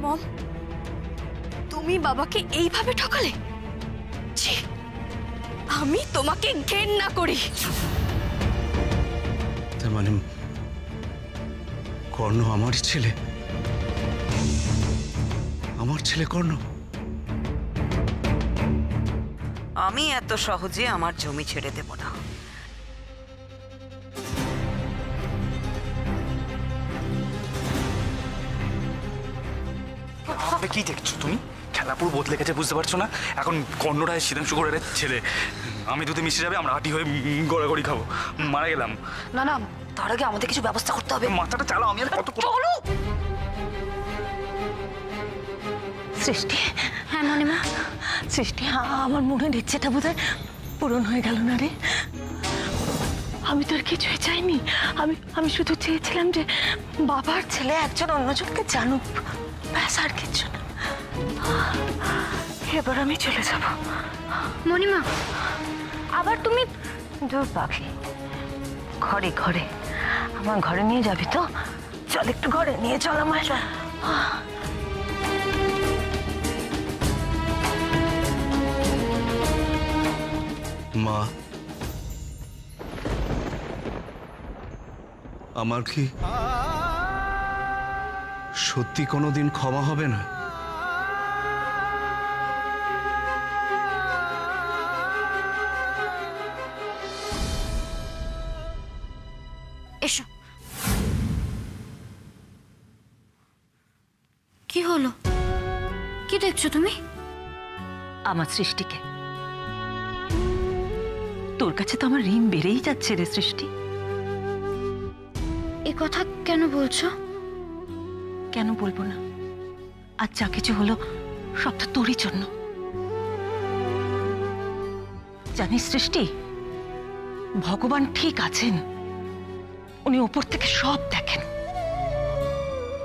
মম, তুমি বাবাকে এইভাবে ঠকালে? ছি, আমি তোমাকে ঘেন্না করি। তার মানে কর্ণ আমার ছেলে? আমার ছেলে কর্ণ? আমি এত সহজে আমার জমি ছেড়ে দেব না। কি দেখছো তুমি? খেলা পুরো বদলে গেছে, বুঝতে পারছো না? এখন কর্ণরায় শীতাংশু করে ছেলে, আমি দুধে মিশে যাবে, আমরা হাঁটি হয়ে গড়াগড়ি খাবো, মারা গেলাম। না না, তার আগে আমাদের কিছু ব্যবস্থা করতে হবে। মাথাটা চালাও, আমি আর কত চলো। সৃষ্টি। হ্যাঁ মণিমা। সৃষ্টি, আমার মনের ইচ্ছেটা বোধহয় পূরণ হয়ে গেল না রে। আমি তো আর কিছুই চাইনি। আমি শুধু চেয়েছিলাম যে বাবার ছেলে একজন অন্যজনকে জানুক, ব্যাস, আর কিছু না। এবার আমি চলে যাব। মণিমা, আবার তুমি? দূর পাখি, ঘরে ঘরে, আমার ঘরে নিয়ে যাবি তো? চল একটু ঘরে নিয়ে চল আমায়। মা, আমার কি সত্যি কোনোদিন ক্ষমা হবে না? এসো। কি হলো? কি দেখছো তুমি? আমার সৃষ্টিকে। তোর কাছে তো আমার ঋণ বেড়েই যাচ্ছে রে সৃষ্টি। এ কথা কেন বলছো? কেন বলবো না? আর যা কিছু হলো সব তো তোরই জন্য। জানিস সৃষ্টি, ভগবান ঠিক আছেন, উনি ওপর থেকে সব দেখেন।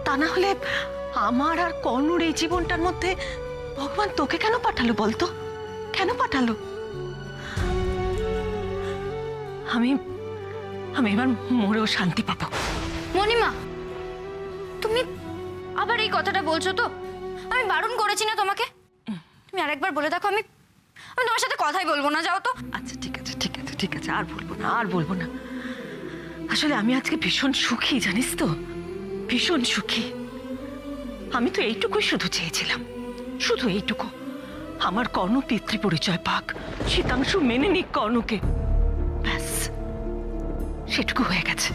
তা না হলে আমার আর কর্ণর এই জীবনটার মধ্যে ভগবান তোকে কেন পাঠালো বলতো? কেন পাঠালো? আমি এবার মরেও শান্তি পাবো। মণিমা, তুমি আবার এই কথাটা বলছো তো? আমি বারণ করেছি না তোমাকে? তুমি আরেকবার বলে দেখো, আমি তোমার সাথে কথাই বলবো না, যাও তো। আচ্ছা ঠিক আছে, ঠিক আছে, ঠিক আছে, আর বলবো না, আর বলবো না। আসলে আমি আজকে ভীষণ সুখী, জানিস তো, ভীষণ সুখী। আমি তো এইটুকুই শুধু চেয়েছিলাম, শুধু এইটুকু, আমার কর্ণ পিতৃ পরিচয় পাক, শীতাংশু মেনে নিক কর্ণকে, ব্যাস, সেটুকু হয়ে গেছে।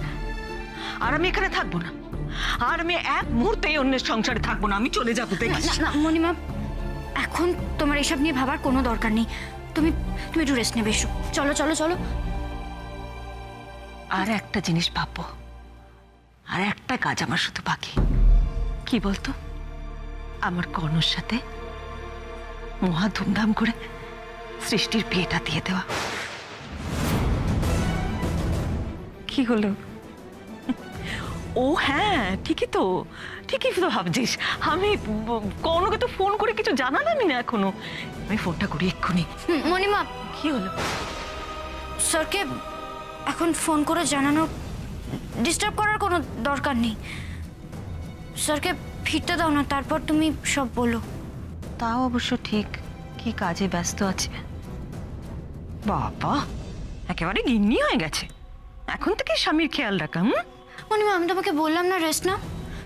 আর আমি এখানে থাকবো না, আর আমি এক মুহূর্তে অন্যের সংসারে থাকবো না, আমি চলে যাবো। না না মণিমা, এখন তোমার এসব নিয়ে ভাবার কোনো দরকার নেই। তুমি একটু রেস্ট নেবে। এসো, চলো চলো চলো। আর একটা জিনিস ভাববো, আর একটা কাজ আমার শুধু বাকি। কি বলতো? আমার কর্ণর সাথে মহা ধুমধাম করে সৃষ্টির বিয়েটা দিয়ে দেওয়া। কি হলো? ও হ্যাঁ, ঠিকই তো, ঠিকই তো ভাবছিস। আমি কর্ণকে তো ফোন করে কিছু জানালামই না এখনো। আমি ফোনটা করি এক্ষুনি। মণিমা, কি হলো? স্যারকে এখন ফোন করে জানানো, ডিস্টার্ব করার কোনো দরকার নেই। স্যারকে ফিরতে দাও না, তারপর তুমি সব বলো। তাও অবশ্য ঠিক, কি কাজে ব্যস্ত আছে। বাবা, একেবারে গিন্নি হয়ে গেছে এখন থেকে স্বামীর খেয়াল রাখা। মণিমা, আমি তোমাকে বললাম না রেস্ট নাও।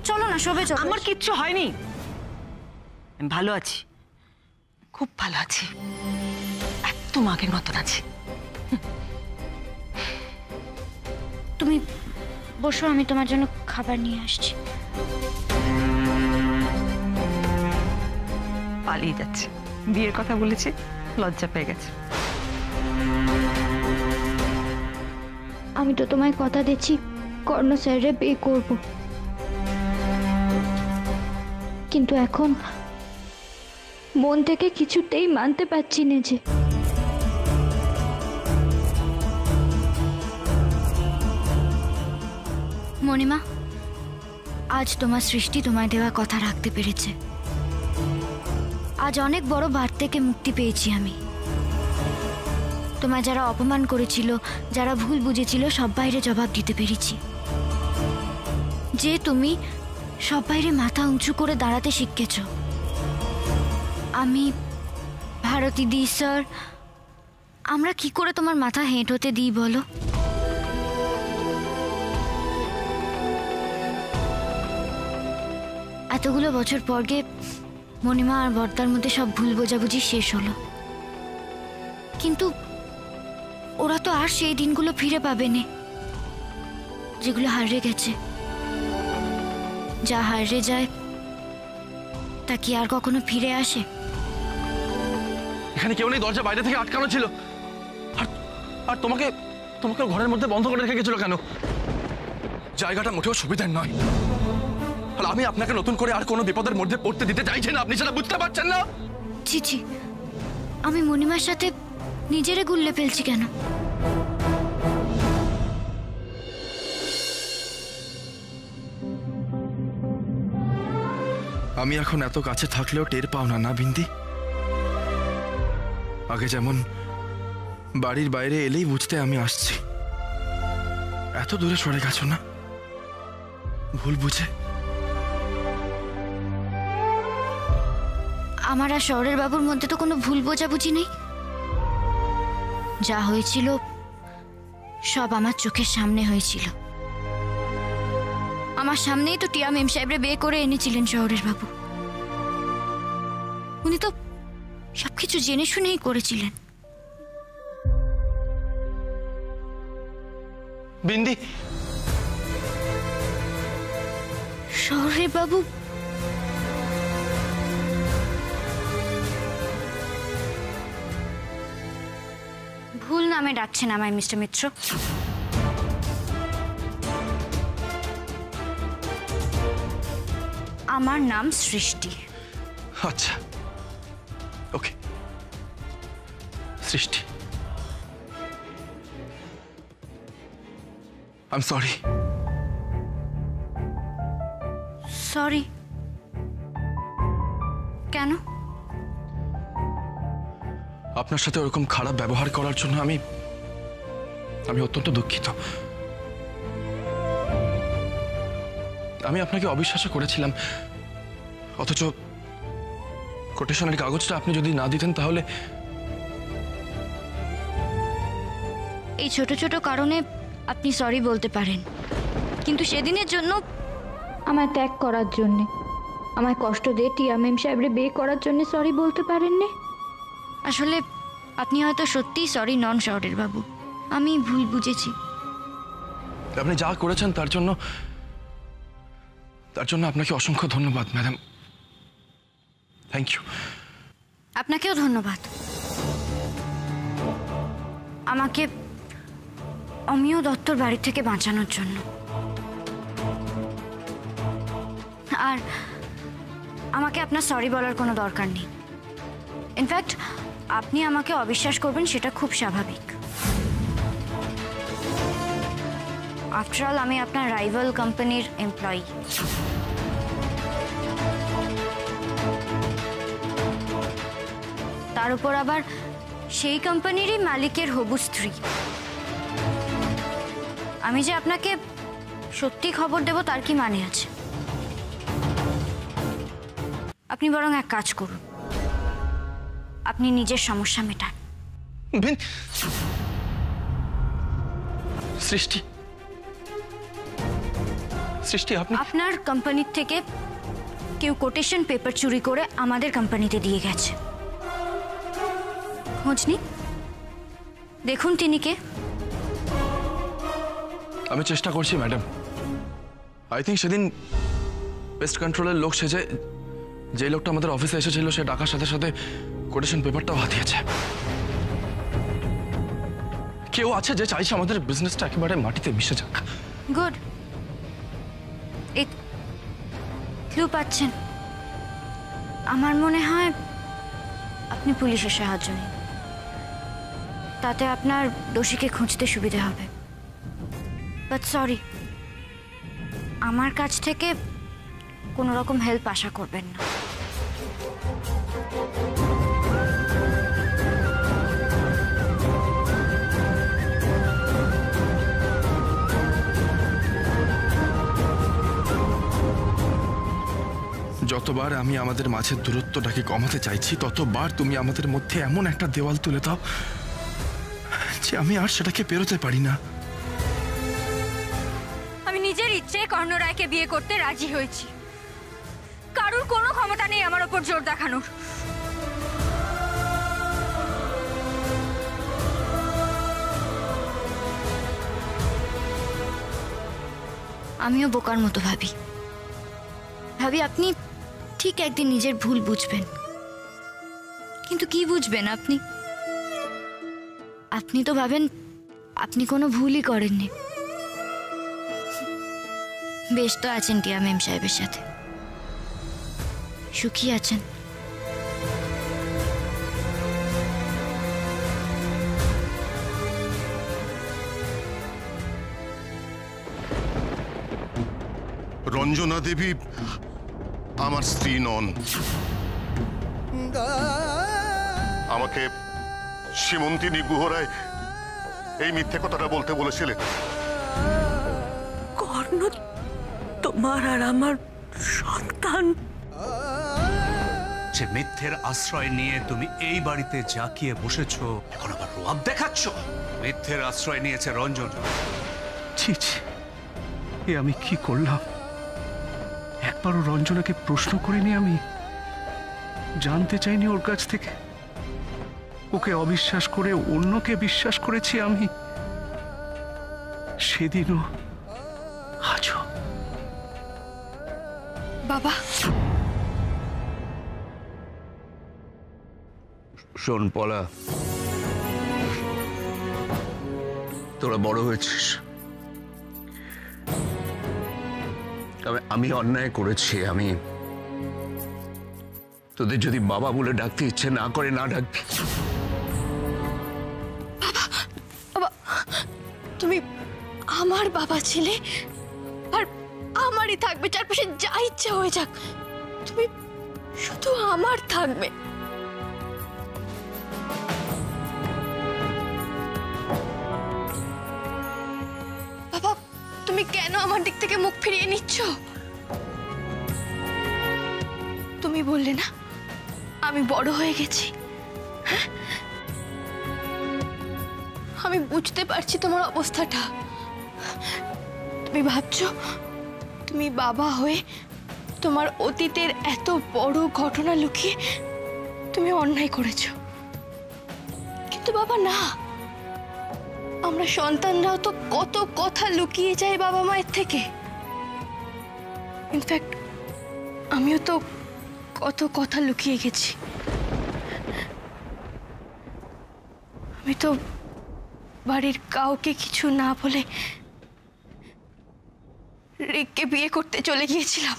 চলো না, শোবে চলো। আমার কিচ্ছু হয়নি, আমি ভালো আছি, খুব ভালো আছি, একদম আগের মতন আছি। তুমি বসো, আমি তোমার জন্য খাবার নিয়ে আসছি। পালিয়ে যাচ্ছে, বিয়ের কথা বলেছে, লজ্জা পেয়ে গেছে। আমি তো তোমায় কথা দিচ্ছি কর্ণ স্যারে বিয়ে করব, কিন্তু এখন মন থেকে কিছুতেই মানতে পারছি না যে মণিমা, আজ তোমার সৃষ্টি তোমায় দেওয়া কথা রাখতে পেরেছে। আজ অনেক বড় ভার থেকে মুক্তি পেয়েছি আমি। তোমায় যারা অপমান করেছিল, যারা ভুল বুঝেছিল, সব বাইরে জবাব দিতে পেরেছি। যে তুমি সব বাইরে মাথা উঁচু করে দাঁড়াতে শিখেছ। আমি, ভারতী দি, স্যার, আমরা কি করে তোমার মাথা হেঁট হতে দিই বলো? এতগুলো বছর পর গিয়ে মণিমা আর বর্দার মধ্যে সব ভুল বোঝাবুঝি শেষ হলো, কিন্তু ওরা তো আর সেই দিনগুলো ফিরে পাবে না যেগুলো হারিয়ে গেছে। যা হারিয়ে যায় তা কি আর কখনো ফিরে আসে? এখানে কেউ নেই, দরজা বাইরে থেকে আটকানো ছিল। আর আর তোমাকে তোমাকে ঘরের মধ্যে বন্ধ করে রেখে গেছিল কেন? জায়গাটা মোটেও সুবিধার নয়। আর আমি আপনাকে নতুন করে আর কোনো বিপদের মধ্যে পড়তে দিতে চাইছি না, আপনি সেটা বুঝতে পারছেন না? ছি ছি, আমি মণিমার সাথে নিজেরে গুল্লে ফেলছি কেন? আমি এখন এত কাছে থাকলেও টের পাও না, না বিন্দি? আগে যেমন বাড়ির বাইরে এলেই বুঝতে আমি আসছি, এত দূরে সরে গেছো না ভুল বুঝে। আমার আর শহরের বাবুর মধ্যে তো কোনো ভুল বোঝাবুঝি নেই। যা হয়েছিল সব আমার চোখের সামনে হয়েছিল। আমার সামনেই তো টিয়া মেম সাহেবরে বিয়ে করে এনেছিলেন শহরের বাবু। উনি তো সবকিছু জেনে শুনেই করেছিলেন। বিন্দি, শহরের বাবু ভুল নামে ডাকছেন আমায় মিস্টার মিত্র। আমার নাম সৃষ্টি। আচ্ছা ওকে, সৃষ্টি। I am sorry. সরি কেন? আপনার সাথে ওরকম খারাপ ব্যবহার করার জন্য আমি অত্যন্ত দুঃখিত। আমি আপনাকে অবিশ্বাস করেছিলাম, অথচ কোটেশনের কাগজটা আপনি যদি না দিতেন তাহলে। এই ছোট ছোট কারণে আপনি সরি বলতে পারেন, কিন্তু সেদিনের জন্য আমায় ত্যাগ করার জন্যে, আমায় কষ্ট দিয়ে টিয়া মেম সাহেবরে বিয়ে করার জন্য সরি বলতে পারেননি। আসলে আপনি হয়তো সত্যিই সরি নন শহরের বাবু, আমি ভুল বুঝেছি। আপনি যা করেছেন তার জন্য আপনাকে অসংখ্য ধন্যবাদ ম্যাডাম। Thank you. আপনাকেও ধন্যবাদ আমাকে অমিয় দত্তর বাড়ি থেকে বাঁচানোর জন্য। আর আমাকে আপনার সরি বলার কোনো দরকার নেই। ইনফ্যাক্ট আপনি আমাকে অবিশ্বাস করবেন সেটা খুব স্বাভাবিক। আফটার অল আমি আপনার রাইভাল কোম্পানির এমপ্লয়ি। তার উপর আবার সেই কোম্পানিরই মালিকের হবু স্ত্রী। আমি যে আপনাকে সত্যি খবর দেব তার কি মানে আছে? আপনি বরং এক কাজ করুন, আপনি নিজের সমস্যা মেটান। সৃষ্টি, সৃষ্টি, আপনার কোম্পানির থেকে কেউ কোটেশন পেপার চুরি করে আমাদের কোম্পানিতে দিয়ে গেছে। খোঁজ নিন, দেখুন তিনি কে। আমি চেষ্টা করছি ম্যাডাম। আই থিঙ্ক সেদিন পেস্ট কন্ট্রোলের লোক সেজে যে লোকটা আমাদের অফিসে এসেছিল সে ডাকার সাথে সাথে কোটেশন পেপারটাও হাতিয়েছে। কেউ আছে যে চাইছে আমাদের বিজনেসটা একেবারে মাটিতে মিশে যাক। গুড, এই ক্লু পাচ্ছেন। আমার মনে হয় আপনি পুলিশের সাহায্য নিন, তাতে আপনার দোষীকে খুঁজতে সুবিধা হবে। বাট সরি, আমার কাছ থেকে কোনো রকম হেল্প আশা করবেন না। যতবার আমি আমাদের মাঝের দূরত্বটাকে কমাতে চাইছি ততবার তুমি আমাদের মধ্যে এমন একটা দেওয়াল তুলে দাও যে আমি আর সেটাকে পেরোতে পারি না। আমি নিজের ইচ্ছে কর্ণ রায়কে বিয়ে করতে রাজি হয়েছি। কারোর কোনো ক্ষমতা নেই আমার ওপর জোর দেখানোর। আমিও বোকার মতো ভাবি আপনি ঠিক একদিন নিজের ভুল বুঝবেন, কিন্তু কি বুঝবেন আপনি? আপনি তো ভাবেন আপনি কোনো ভুলই করেননি। বেশ তো আছেন টিয়া ম্যাম সাহেবের সাথে, সুখী আছেন। রঞ্জনা দেবী আমার স্ত্রী নন। আমাকে সীমন্তিনী গুহরায় এই মিথ্যে কথাটা বলতে বলেছিলেন। কর্ণ তোমার আর আমার সন্তান। যে মিথ্যের আশ্রয় নিয়ে তুমি এই বাড়িতে জাঁকিয়ে বসেছো, এখন আবার রোয়াব দেখাচ্ছ। মিথ্যের আশ্রয় নিয়েছে রঞ্জন। ছি ছি, এ আমি কি করলাম? একবারও রঞ্জনাকে প্রশ্ন করিনি, আমি জানতে চাইনি ওর কাছ থেকে। ওকে অবিশ্বাস করে অন্যকে বিশ্বাস করেছি আমি, সেদিনও আজও। বাবা, শোন পলা, তোরা বড় হয়েছিস, তবে আমি অন্যায় করেছি। আমি তোদের যদি বাবা বলে ডাকতে ইচ্ছে না করে না ডাকবি। বাবা, তুমি আমার বাবা ছিলে, আর আমারই থাকবে। চারপাশে যা ইচ্ছা হয়ে যাক, তুমি শুধু আমার থাকবে। বাবা, তুমি কেন আমার দিক থেকে মুখ ফিরিয়ে নিচ্ছ? তুমি বললে না আমি বড় হয়ে গেছি, হ্যাঁ? আমি বুঝতে পারছি তোমার অবস্থাটা। তুমি ভাবছো তুমি বাবা হয়ে তোমার অতীতের এত বড় ঘটনা লুকিয়ে তুমি অন্যায় করেছো, কিন্তু বাবা না, আমরা সন্তানরাও তো কত কথা লুকিয়ে যাই বাবা মায়ের থেকে। ইনফ্যাক্ট আমিও তো কত কথা লুকিয়ে গেছি। আমি তো বাড়ির কাউকে কিছু না বলে রিককে বিয়ে করতে চলে গিয়েছিলাম।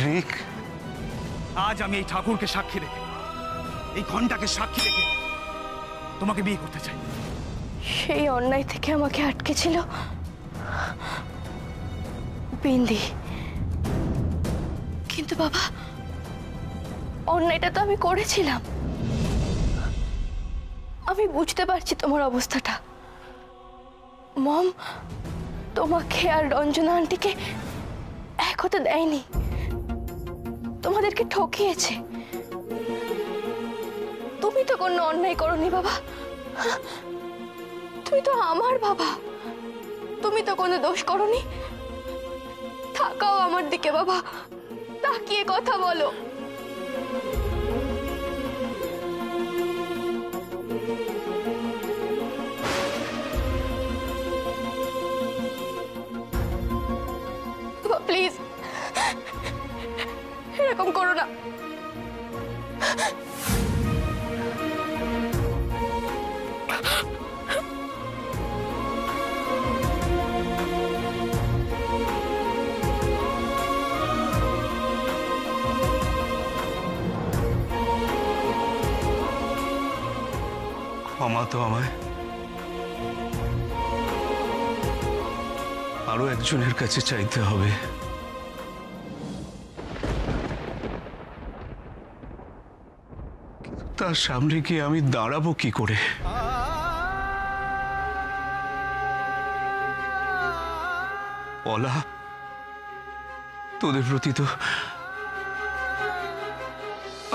রিক, আজ আমি এই ঠাকুরকে সাক্ষী রেখে, এই ঘণ্টাকে সাক্ষী রেখে তোমাকে বিয়ে করতে চাই। সেই অন্যায় থেকে আমাকে আটকে ছিল বিন্দি। কিন্তু বাবা, অন্যায়টা তো আমি করেছিলাম। আমি বুঝতে পারছি তোমার অবস্থাটা। মম তোমাকে আর রঞ্জনা আন্টিকে এক হতে দেয়নি, তোমাদেরকে ঠকিয়েছে। তুমি তো কোনো অন্যায় করোনি বাবা, তুমি তো আমার বাবা, তুমি তো কোনো দোষ করোনি। তাকাও আমার দিকে বাবা, তাকিয়ে কথা বলো। প্লিজ এরকম করো না। ক্ষমা তো আমায়। আরো একজনের কাছে চাইতে হবে। তার সামনে গিয়ে আমি দাঁড়াবো কি করে? পলা, তোদের প্রতি তো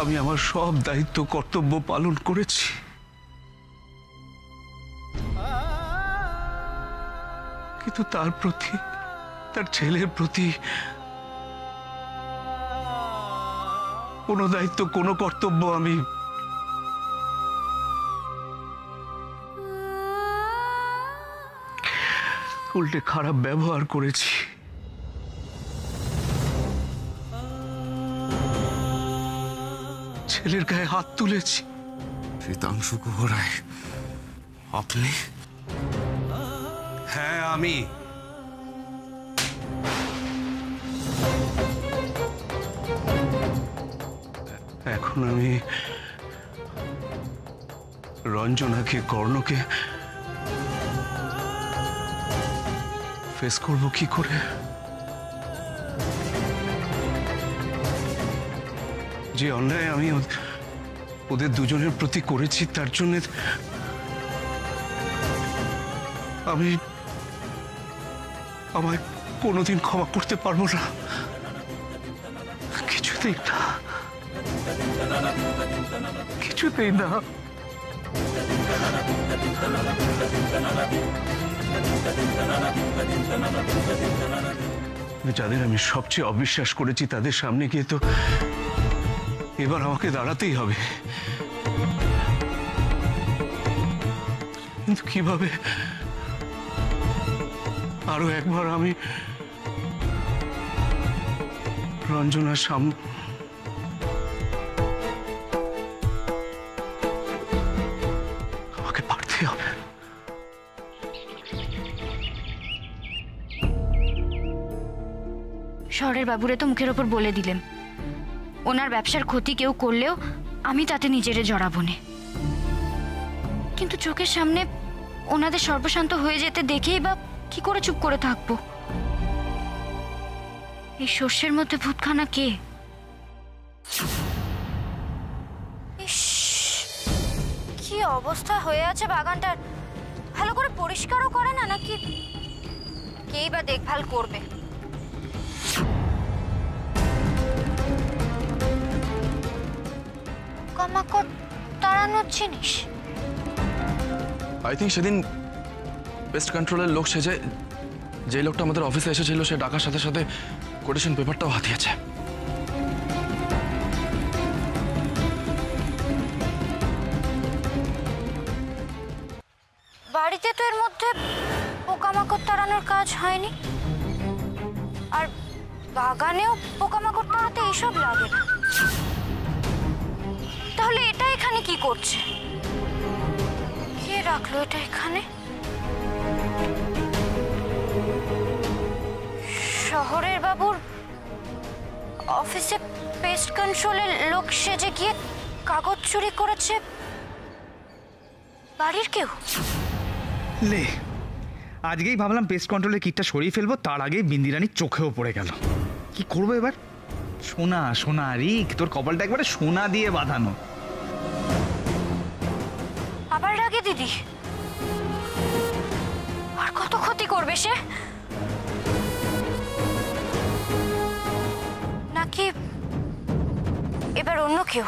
আমি আমার সব দায়িত্ব কর্তব্য পালন করেছি, কিন্তু তার প্রতি, তার ছেলের প্রতি কোনো দায়িত্ব, কোনো কর্তব্য আমি উল্টে খারাপ ব্যবহার করেছি। ছেলের গায়ে হাত তুলেছি। শীতাংশু গুহ রায়, আপনি? হ্যাঁ, আমি। এখন আমি রঞ্জনাকে, কর্ণকে ফেস করব কি করে? যে অন্যায় আমি ওদের দুজনের প্রতি করেছি, তার জন্য আমি আমায় কোনোদিন ক্ষমা করতে পারবো না, কিছুতেই না, কিছুতেই না। যাদের আমি সবচেয়ে অবিশ্বাস করেছি তাদের সামনে গিয়ে তো এবার আমাকে দাঁড়াতেই হবে। কিন্তু কিভাবে আরো একবার আমি রঞ্জনার সামনে আমাকে পারতে হবে। শহরের বাবুরে তো মুখের ওপর বলে দিলেন ওনার ব্যবসার ক্ষতি কেউ করলেও আমি তাতে নিজেরে জড়াবো না, কিন্তু চোখের সামনে ওনাদের সর্বশান্ত হয়ে যেতে দেখেই বা কি করে চুপ করে থাকবো? এই শস্যের মধ্যে ভূতখানা কে? ইস, কি অবস্থা হয়ে আছে বাগানটার! ভালো করে পরিষ্কারও করে না, নাকি কেই বা দেখভাল করবে? পোকামাকড় তাড়ানোর জিনিস। আই থিঙ্ক সেদিন পেস্ট কন্ট্রোলের লোক সেজে যে লোকটা আমাদের অফিসে এসেছিল, সে ডাকার সাথে সাথে কোটেশন পেপারটাও হাতিয়েছে। বাড়িতে তো এর মধ্যে পোকামাকড় তাড়ানোর কাজ হয়নি, আর বাগানেও পোকামাকড় তাড়াতে এইসব লাগে না। তাহলে এটা এখানে কি করছে? কে রাখলো এটা এখানে? শহরের বাবুর অফিসে পেস্ট কন্ট্রোলের লোক সেজে গিয়ে কাগজ চুরি করেছে বাড়ির কেউ? লে, আজকেই ভাবলাম পেস্ট কন্ট্রোলের কিটটা সরিয়ে ফেলবো, তার আগেই বিন্দিরানির চোখেও পড়ে গেল। কি করবো এবার? সোনা সোনা রিক, তোর কপালটা একবারে সোনা দিয়ে বাঁধানো। আবার রাগে দিদি? আর কত ক্ষতি করবে সে? নাকি এবার অন্য কেউ?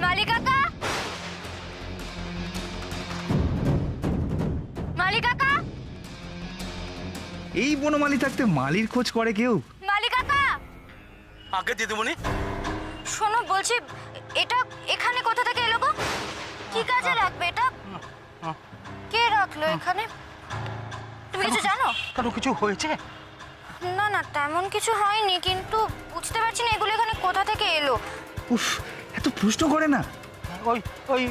মালিকাকা, মালিকাকা, এই বনমালী থাকতে মালির খোঁজ করে কেউ? মালিকাকা, আগে দিদিমণি, শোনো বলছি, এটা এখানে কোথা থেকে এলো গো? কি কাজে লাগবে এটা? কে রাখলো এখানে? তুমি কিছু জানো? কারো কিছু হয়েছে? না না, তেমন কিছু হয়নি, কিন্তু বুঝতে পারছি না এগুলো এখানে কোথা থেকে এলো। উফ, এত প্রশ্ন করে না। ওই ওই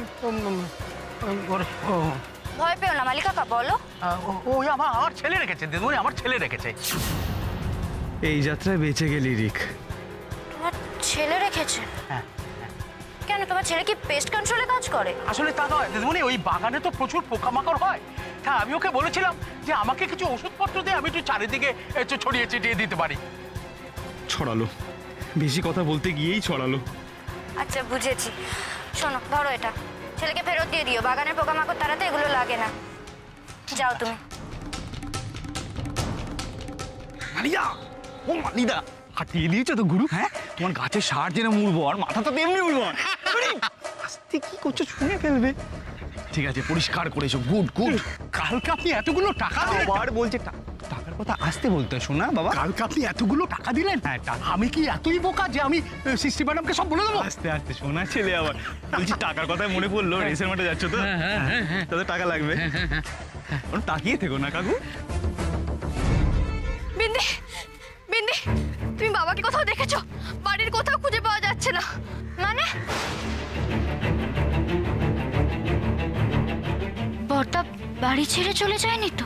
ভয় পেও না মালিকাকা, বলো। ওই আমার ছেলে রেখেছে দিদিমণি, আমার ছেলে রেখেছে। এই যাত্রায় বেঁচে গেলি রিক। তোমার ছেলে রেখেছে? হ্যাঁ। কেন, তোমার ছেলে কি পেস্ট কন্ট্রোলে কাজ করে? আসলে তা নয় দিদিমণি, ওই বাগানে তো প্রচুর পোকামাকড় হয়, কথা, আমি ওকে বলেছিলাম যে আমাকে কিছু ওষুধপত্র দিয়ে আমি একটু চারিদিকে একটু ছড়িয়ে ছিটিয়ে দিতে পারি। ছড়ালো, বেশি কথা বলতে গিয়েই ছড়ালো। আচ্ছা বুঝেছি, শোনো ধরো এটা, ছেলেকে ফেরত দিয়ে দিও, বাগানের পোকামাকড় তাড়াতে এগুলো লাগে না। যাও তুমি। মানিদা, ও মানিদা, হাতিয়ে দিয়েছো তো গুরু। হ্যাঁ, তোমার গাছের সার যেন মুড়বো আর মাথা তো তেমনি উড়বো। আস্তে কি করছো, শুনে ফেলবে। ঠিক আছে, পরিষ্কার করেছো, গুড গুড। কালকে আপনি এতগুলো টাকা দিলেন? আবার বলছে টাকার কথা আসতে বলতে শোনা বাবা। কালকে আপনি এতগুলো টাকা দিলেন? হ্যাঁ, আমি কি এতই বোকা যে আমি সৃষ্টি ম্যাডামকে সব বলে দেবো? আস্তে আস্তে শোনা ছেলে, আবার বলছি টাকার কথাই মনে পড়লো, রেসের মাঠে যাচ্ছ তো, তাদের টাকা লাগবে। তাকিয়ে থেকো না কাকু। বিন্দি, বিন্দি, তুমি বাবাকে কোথাও দেখেছো? বাড়ির কোথাও খুঁজে পাওয়া যাচ্ছে না। মানে বর্তা বাড়ি ছেড়ে চলে যায়নি তো?